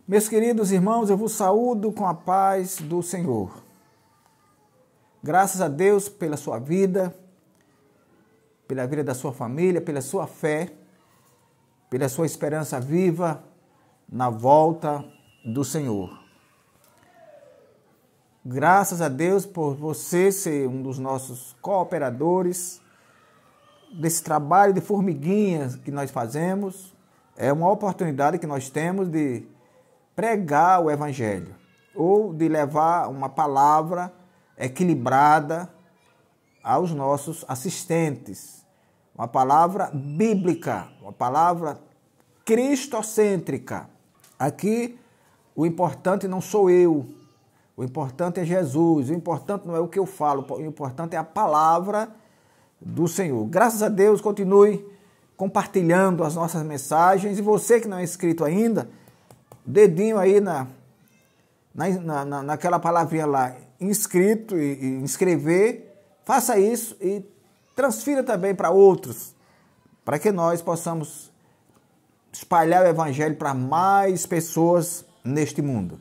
Meus queridos irmãos, eu vos saúdo com a paz do Senhor. Graças a Deus pela sua vida, pela vida da sua família, pela sua fé, pela sua esperança viva na volta do Senhor. Graças a Deus por você ser um dos nossos cooperadores desse trabalho de formiguinhas que nós fazemos. É uma oportunidade que nós temos de pregar o Evangelho ou de levar uma palavra equilibrada aos nossos assistentes. Uma palavra bíblica, uma palavra cristocêntrica. Aqui o importante não sou eu, o importante é Jesus, o importante não é o que eu falo, o importante é a palavra do Senhor. Graças a Deus, continue compartilhando as nossas mensagens. E você que não é inscrito ainda, dedinho aí naquela palavrinha lá, inscrito e inscrever, faça isso e transfira também para outros, para que nós possamos espalhar o Evangelho para mais pessoas neste mundo.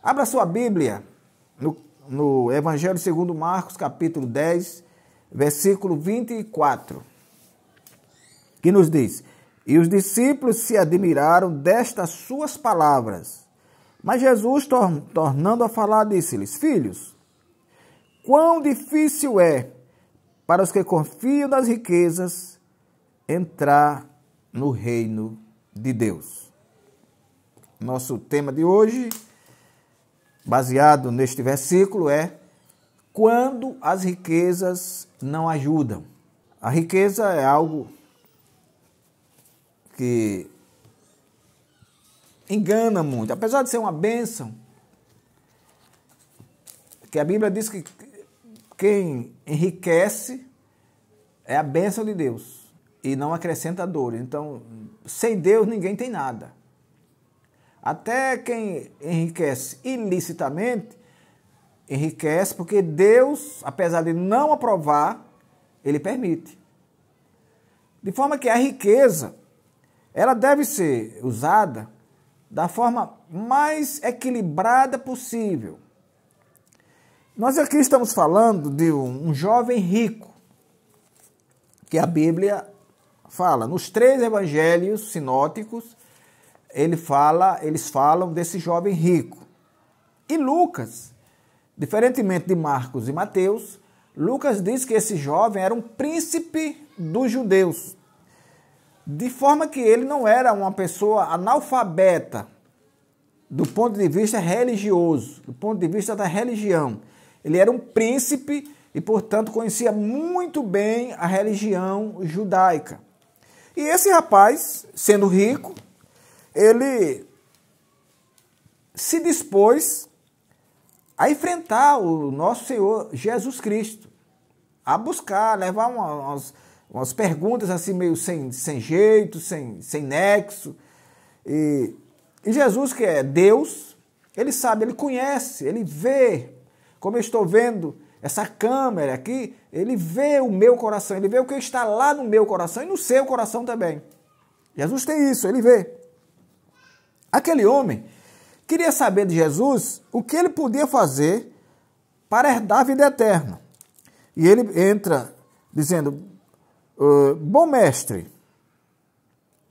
Abra sua Bíblia no Evangelho segundo Marcos, capítulo 10, versículo 24, que nos diz: E os discípulos se admiraram destas suas palavras. Mas Jesus, tornando a falar, disse-lhes: Filhos, quão difícil é para os que confiam nas riquezas entrar no reino de Deus. Nosso tema de hoje, baseado neste versículo, é quando as riquezas não ajudam. A riqueza é algo que engana muito, apesar de ser uma bênção, que a Bíblia diz que quem enriquece é a bênção de Deus e não acrescenta dor. Então, sem Deus ninguém tem nada. Até quem enriquece ilicitamente, enriquece porque Deus, apesar de não aprovar, Ele permite. De forma que a riqueza, ela deve ser usada da forma mais equilibrada possível. Nós aqui estamos falando de um jovem rico, que a Bíblia fala. Nos 3 evangelhos sinóticos, eles falam desse jovem rico. E Lucas, diferentemente de Marcos e Mateus, Lucas diz que esse jovem era um príncipe dos judeus, de forma que ele não era uma pessoa analfabeta do ponto de vista religioso, do ponto de vista da religião. Ele era um príncipe e, portanto, conhecia muito bem a religião judaica. E esse rapaz, sendo rico, ele se dispôs a enfrentar o nosso Senhor Jesus Cristo, a buscar, levar umas perguntas assim meio sem jeito, sem nexo. E Jesus, que é Deus, ele sabe, ele conhece, ele vê, como eu estou vendo essa câmera aqui, ele vê o meu coração, ele vê o que está lá no meu coração e no seu coração também. Jesus tem isso, ele vê. Aquele homem queria saber de Jesus o que ele podia fazer para herdar a vida eterna. E ele entra dizendo: Bom mestre,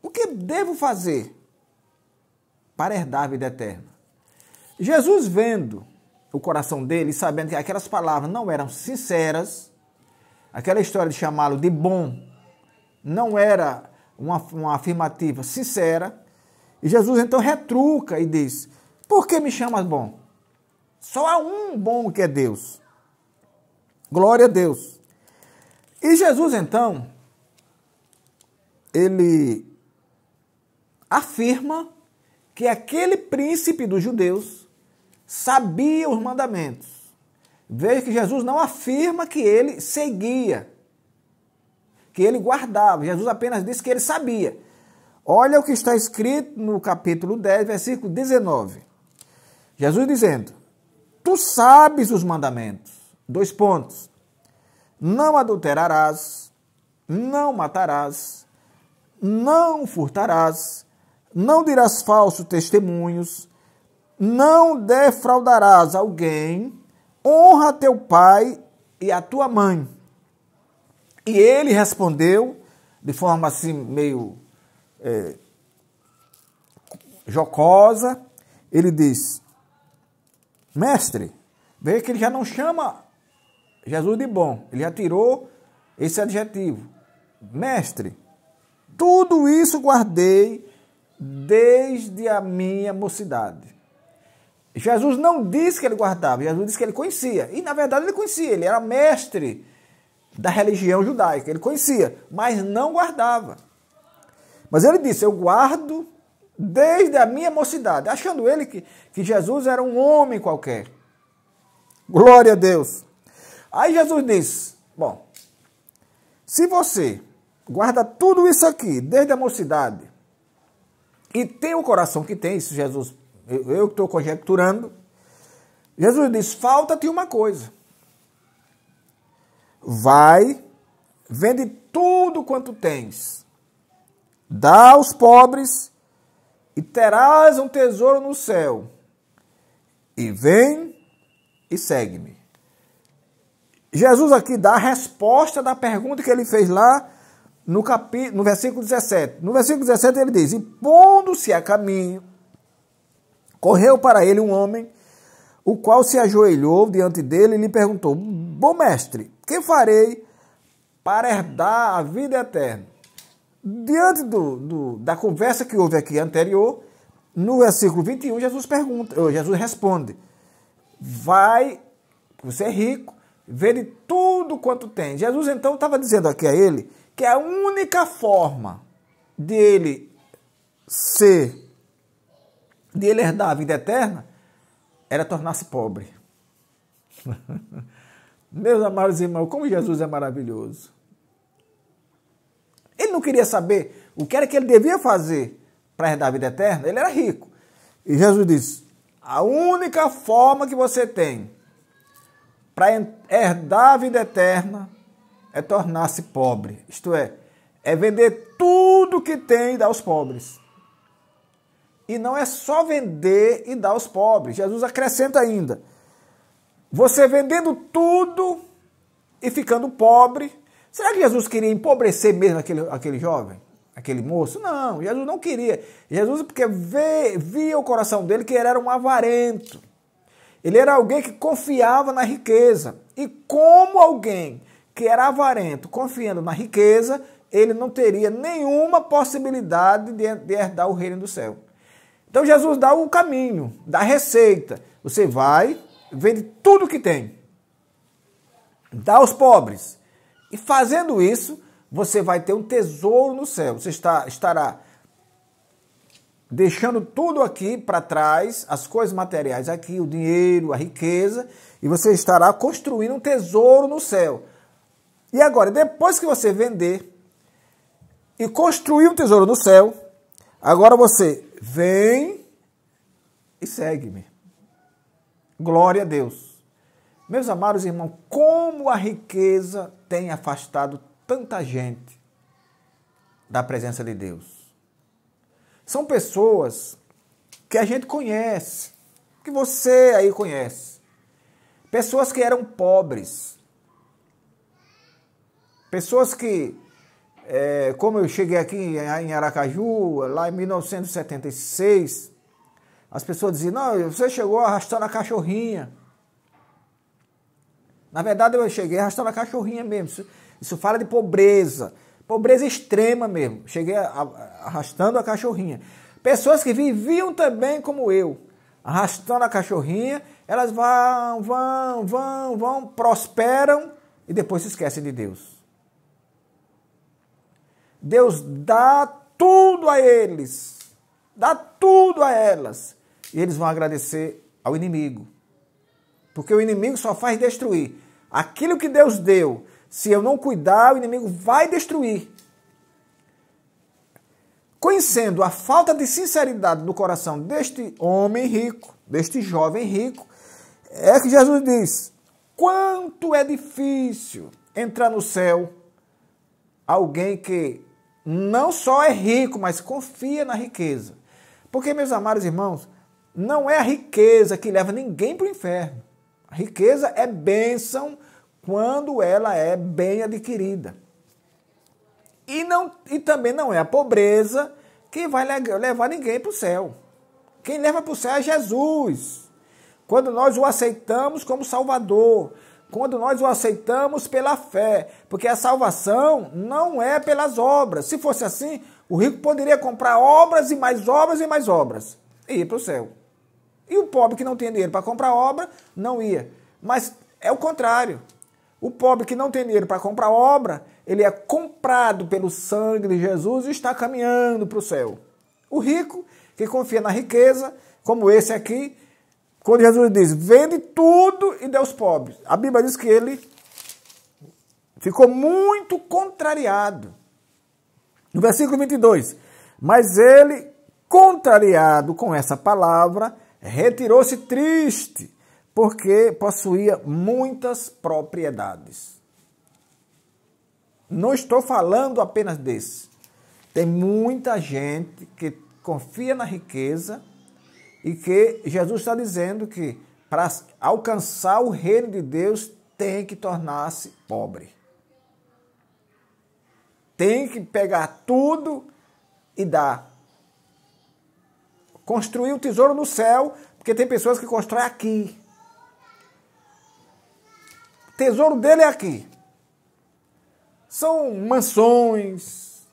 o que devo fazer para herdar a vida eterna? Jesus, vendo o coração dele, sabendo que aquelas palavras não eram sinceras, aquela história de chamá-lo de bom não era uma afirmativa sincera, e Jesus então retruca e diz: Por que me chamas bom? Só há um bom, que é Deus. Glória a Deus. E Jesus então, ele afirma que aquele príncipe dos judeus sabia os mandamentos. Veja que Jesus não afirma que ele seguia, que ele guardava. Jesus apenas disse que ele sabia. Olha o que está escrito no capítulo 10, versículo 19. Jesus dizendo: Tu sabes os mandamentos. 2 pontos. Não adulterarás, não matarás, não furtarás, não dirás falsos testemunhos, não defraudarás alguém, honra teu pai e a tua mãe. E ele respondeu, de forma assim meio jocosa, ele diz: mestre, veja que ele já não chama Jesus de bom, ele já tirou esse adjetivo. Mestre, tudo isso guardei desde a minha mocidade. Jesus não disse que ele guardava, Jesus disse que ele conhecia. E na verdade ele conhecia, ele era mestre da religião judaica, ele conhecia, mas não guardava. Mas ele disse: eu guardo desde a minha mocidade, achando ele que Jesus era um homem qualquer. Glória a Deus. Aí Jesus disse: bom, se você guarda tudo isso aqui desde a mocidade e tem o coração que tem, isso Jesus, eu estou conjecturando, Jesus diz: falta-te uma coisa. Vai, vende tudo quanto tens, dá aos pobres e terás um tesouro no céu. E vem e segue-me. Jesus aqui dá a resposta da pergunta que ele fez lá no versículo 17. No versículo 17 ele diz: e pondo-se a caminho, correu para ele um homem, o qual se ajoelhou diante dele e lhe perguntou: bom mestre, que farei para herdar a vida eterna? Diante da conversa que houve aqui anterior, no versículo 21, Jesus responde: vai, você é rico, vende tudo quanto tem. Jesus então estava dizendo aqui a ele que a única forma de ele herdar a vida eterna era tornar-se pobre. Meus amados irmãos, como Jesus é maravilhoso. Ele não queria saber o que era que ele devia fazer para herdar a vida eterna. Ele era rico. E Jesus disse: a única forma que você tem para herdar a vida eterna é tornar-se pobre. Isto é vender tudo que tem e dar aos pobres. E não é só vender e dar aos pobres. Jesus acrescenta ainda: você vendendo tudo e ficando pobre. Será que Jesus queria empobrecer mesmo aquele jovem, aquele moço? Não, Jesus não queria. Jesus, porque via o coração dele que ele era um avarento. Ele era alguém que confiava na riqueza. E como alguém que era avarento, confiando na riqueza, ele não teria nenhuma possibilidade de herdar o reino do céu. Então Jesus dá o caminho, dá a receita. Você vai, vende tudo que tem, dá aos pobres. E fazendo isso, você vai ter um tesouro no céu. Você estará deixando tudo aqui para trás, as coisas materiais aqui, o dinheiro, a riqueza, e você estará construindo um tesouro no céu. E agora, depois que você vender e construir um tesouro no céu, agora você vem e segue-me. Glória a Deus. Meus amados irmãos, como a riqueza tem afastado tanta gente da presença de Deus. São pessoas que a gente conhece, que você aí conhece. Pessoas que eram pobres. Pessoas que, como eu cheguei aqui em Aracaju, lá em 1976, as pessoas diziam: não, você chegou arrastando a cachorrinha. Na verdade, eu cheguei arrastando a cachorrinha mesmo. Isso fala de pobreza. Pobreza extrema mesmo. Cheguei arrastando a cachorrinha. Pessoas que viviam também como eu, arrastando a cachorrinha, elas vão, prosperam e depois se esquecem de Deus. Deus dá tudo a eles, dá tudo a elas, e eles vão agradecer ao inimigo. Porque o inimigo só faz destruir. Aquilo que Deus deu, se eu não cuidar, o inimigo vai destruir. Conhecendo a falta de sinceridade do coração deste homem rico, deste jovem rico, é que Jesus diz: quanto é difícil entrar no céu alguém que não só é rico, mas confia na riqueza. Porque, meus amados irmãos, não é a riqueza que leva ninguém para o inferno. A riqueza é bênção quando ela é bem adquirida. E também não é a pobreza que vai levar ninguém para o céu. Quem leva para o céu é Jesus. Quando nós o aceitamos como Salvador, quando nós o aceitamos pela fé, porque a salvação não é pelas obras. Se fosse assim, o rico poderia comprar obras e mais obras e mais obras e ir para o céu. E o pobre que não tem dinheiro para comprar obra, não ia. Mas é o contrário. O pobre que não tem dinheiro para comprar obra, ele é comprado pelo sangue de Jesus e está caminhando para o céu. O rico que confia na riqueza, como esse aqui, quando Jesus diz, vende tudo e dê aos pobres. A Bíblia diz que ele ficou muito contrariado. No versículo 22, mas ele, contrariado com essa palavra, retirou-se triste, porque possuía muitas propriedades. Não estou falando apenas desse. Tem muita gente que confia na riqueza e que Jesus está dizendo que para alcançar o reino de Deus tem que tornar-se pobre. Tem que pegar tudo e dar. Construir o tesouro no céu, porque tem pessoas que constroem aqui. O tesouro dele é aqui. São mansões,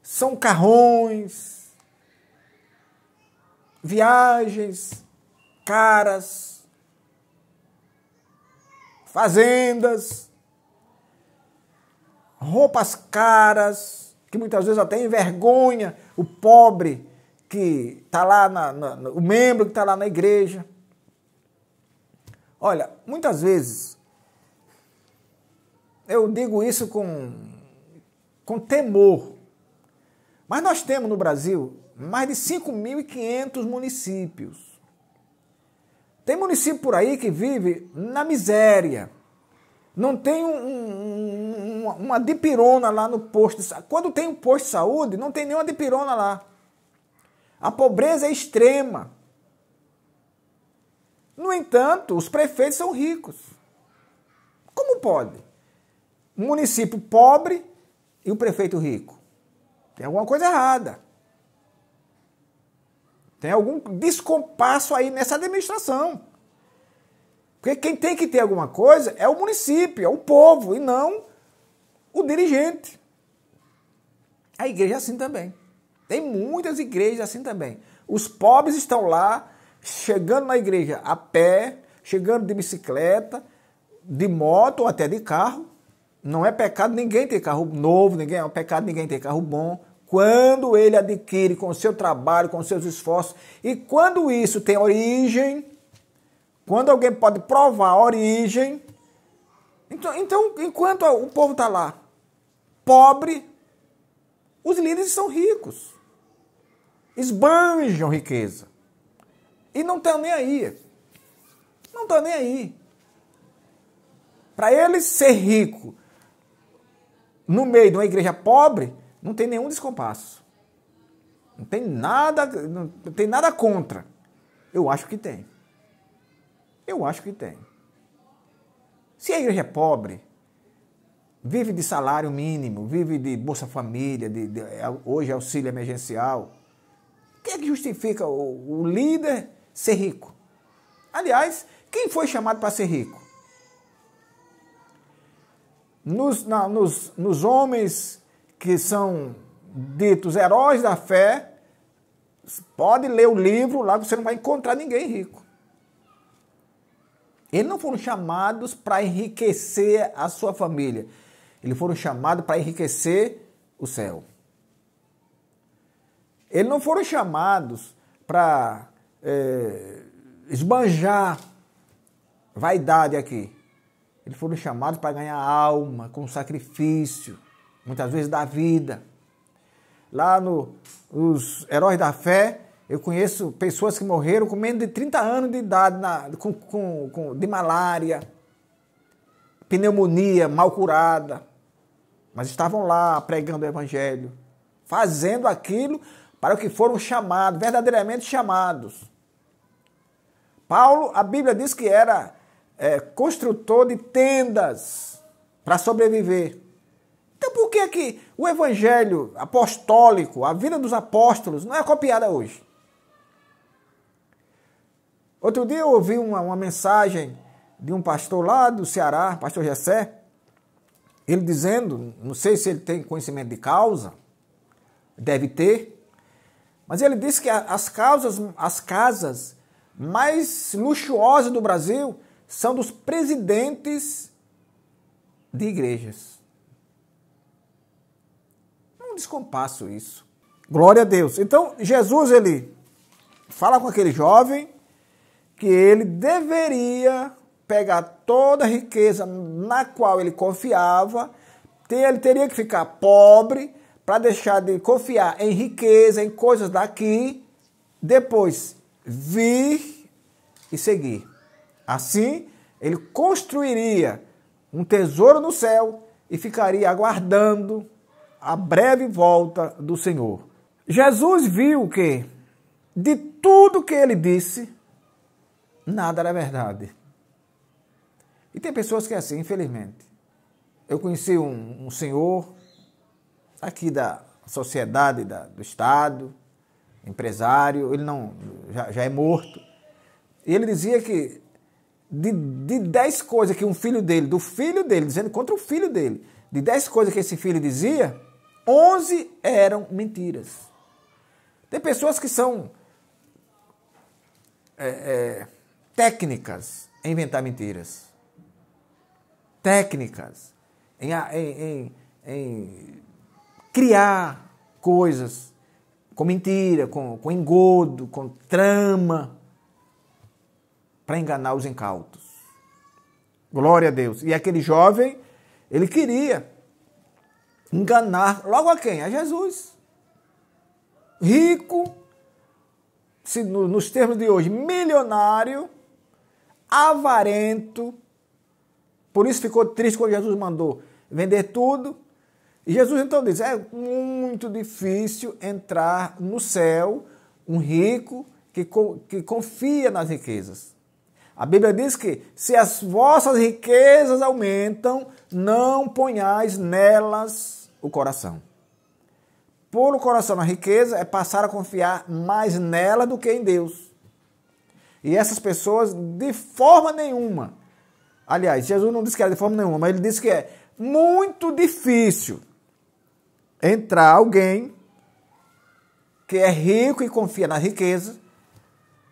são carrões, viagens caras, fazendas, roupas caras, que muitas vezes até envergonha o pobre que está lá, o membro que está lá na igreja. Olha, muitas vezes eu digo isso com temor, mas nós temos no Brasil mais de 5.500 municípios. Tem município por aí que vive na miséria. Não tem uma dipirona lá no posto. Quando tem um posto de saúde, não tem nenhuma dipirona lá. A pobreza é extrema. No entanto, os prefeitos são ricos. Como pode? Um município pobre e o prefeito rico. Tem alguma coisa errada. Tem algum descompasso aí nessa administração. Porque quem tem que ter alguma coisa é o município, é o povo, e não o dirigente. A igreja é assim também. Tem muitas igrejas assim também. Os pobres estão lá, chegando na igreja a pé, chegando de bicicleta, de moto ou até de carro. Não é pecado ninguém ter carro novo, é um pecado ninguém ter carro bom. Quando ele adquire com o seu trabalho, com os seus esforços, e quando isso tem origem, quando alguém pode provar a origem, então enquanto o povo está lá pobre, os líderes são ricos, esbanjam riqueza, e não estão nem aí. Não estão nem aí. Para ele ser rico no meio de uma igreja pobre, não tem nenhum descompasso. Não tem nada contra. Eu acho que tem. Eu acho que tem. Se a igreja é pobre, vive de salário mínimo, vive de Bolsa Família, hoje auxílio emergencial, o que é que justifica o líder ser rico? Aliás, quem foi chamado para ser rico? Nos homens que são ditos heróis da fé, pode ler o livro lá, você não vai encontrar ninguém rico. Eles não foram chamados para enriquecer a sua família. Eles foram chamados para enriquecer o céu. Eles não foram chamados para esbanjar vaidade aqui. Eles foram chamados para ganhar alma com sacrifício, muitas vezes da vida. Lá nos heróis da fé, eu conheço pessoas que morreram com menos de 30 anos de idade, de malária, pneumonia mal curada, mas estavam lá pregando o evangelho, fazendo aquilo para o que foram chamados, verdadeiramente chamados. Paulo, a Bíblia diz que era construtor de tendas para sobreviver. Então por que o evangelho apostólico, a vida dos apóstolos, não é copiada hoje? Outro dia eu ouvi uma mensagem de um pastor lá do Ceará, pastor Jessé, ele dizendo, não sei se ele tem conhecimento de causa, deve ter, mas ele disse que as casas mais luxuosas do Brasil são dos presidentes de igrejas. Um descompasso isso. Glória a Deus. Então, Jesus, ele fala com aquele jovem que ele deveria pegar toda a riqueza na qual ele confiava, ele teria que ficar pobre para deixar de confiar em riqueza, em coisas daqui, depois vir e seguir. Assim, ele construiria um tesouro no céu e ficaria aguardando a breve volta do Senhor. Jesus viu que de tudo que ele disse, nada era verdade. E tem pessoas que é assim, infelizmente. Eu conheci um senhor aqui da sociedade, do Estado, empresário, ele já é morto. E ele dizia que de 10 coisas que do filho dele, dizendo contra o filho dele, de 10 coisas que esse filho dizia, 11 eram mentiras. Tem pessoas que são técnicas em inventar mentiras. Técnicas em criar coisas com mentira, com engodo, com trama, para enganar os incautos. Glória a Deus. E aquele jovem, ele queria enganar logo a quem? A Jesus. Rico, nos termos de hoje, milionário, avarento. Por isso ficou triste quando Jesus mandou vender tudo. E Jesus então diz, é muito difícil entrar no céu um rico que confia nas riquezas. A Bíblia diz que se as vossas riquezas aumentam, não ponhais nelas o coração. Pôr o coração na riqueza é passar a confiar mais nela do que em Deus. E essas pessoas, de forma nenhuma, aliás, Jesus não disse que era de forma nenhuma, mas ele disse que é muito difícil entrar alguém que é rico e confia na riqueza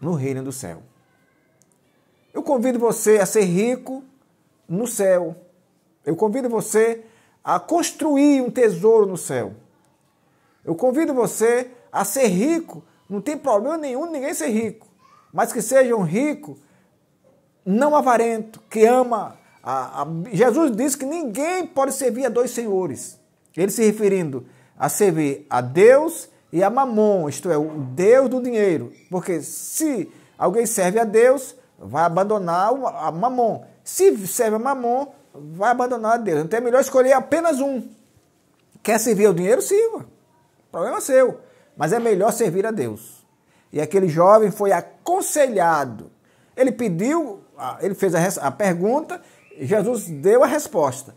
no reino do céu. Eu convido você a ser rico no céu. Eu convido você a construir um tesouro no céu. Eu convido você a ser rico. Não tem problema nenhum ninguém ser rico. Mas que seja um rico não avarento, que ama. Jesus disse que ninguém pode servir a dois senhores. Ele se referindo a servir a Deus e a Mamon, isto é, o Deus do dinheiro. Porque se alguém serve a Deus, vai abandonar a Mamon. Se serve a Mamon, vai abandonar a Deus. Então é melhor escolher apenas um. Quer servir ao dinheiro? Sirva. Problema seu. Mas é melhor servir a Deus. E aquele jovem foi aconselhado. Ele pediu, ele fez a pergunta, Jesus deu a resposta.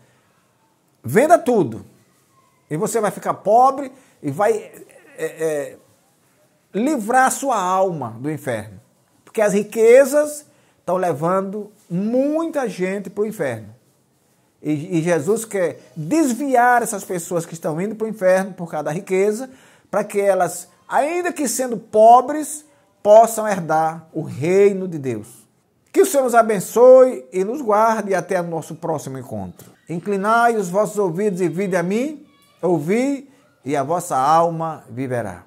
Venda tudo. E você vai ficar pobre e vai livrar a sua alma do inferno. Porque as riquezas estão levando muita gente para o inferno. E Jesus quer desviar essas pessoas que estão indo para o inferno por causa da riqueza, para que elas, ainda que sendo pobres, possam herdar o reino de Deus. Que o Senhor nos abençoe e nos guarde e até o nosso próximo encontro. Inclinai os vossos ouvidos e vinde a mim, ouvi, e a vossa alma viverá.